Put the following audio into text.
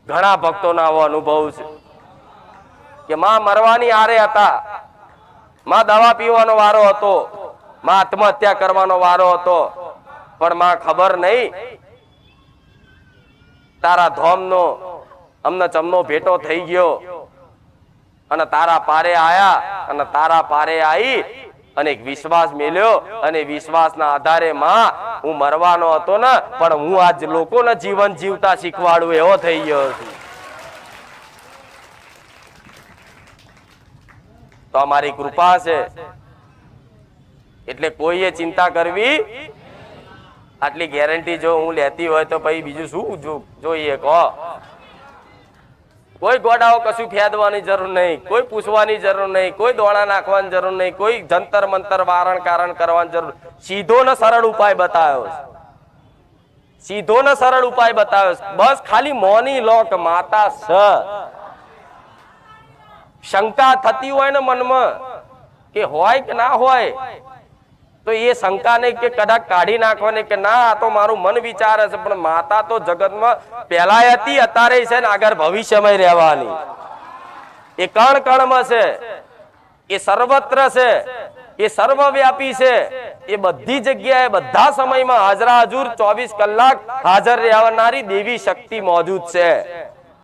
ઘણા ભક્તોના આવો અનુભવ છે કે માં મરવાની આરે હતા, માં દવા પીવાનો વારો હતો, માં આત્મહત્યા કરવાનો વારો હતો, પણ માં ખબર નહીં તારા ધોમનો અમને ચમનો ભેટો થઈ ગયો અને તારા પારે આયા અને તારા પારે આવી અને એક વિશ્વાસ મેલ્યો અને વિશ્વાસના આધારે માં હું મરવાનો હતો ને પણ હું આજ લોકોને જીવન જીવતા શીખવાડું એવો થઈ ગયો છું. તો અમારી કૃપા છે એટલે કોઈએ ચિંતા કરવી. આટલી ગેરંટી જો હું લેતી હોય તો પછી બીજું શું જોઈએ કહો. કોઈ ગોડાઓ કશું ફેદવાની જરૂર નહીં, કોઈ પૂછવાની જરૂર નહીં, કોઈ દોણા નાખવાની જરૂર નહીં, કોઈ જંતર મંતર વારણ કારણ કરવાની જરૂર. સીધો ને સરળ ઉપાય બતાવ્યો છે, સીધો ને સરળ ઉપાય બતાવ્યો છે. બસ ખાલી મોની લો કે માતા સ. શંકા થતી હોય ને મનમાં કે હોય કે ના હોય તો એ શંકાને કે કદાચ કાઢી નાખવાની કે ના આ તો મારું મન વિચારે છે, પણ માતા તો જગતમાં પહેલા હતી, અત્યારે છે ને આગળ ભવિષ્યમાં રહેવાની. એ કણ કણમાં છે, એ સર્વત્ર છે, એ સર્વવ્યાપી છે, એ બધી જગ્યાએ બધા સમયમાં હાજરા હજુર 24 કલાક હાજર રહેનારી દેવી શક્તિ મોજૂદ છે.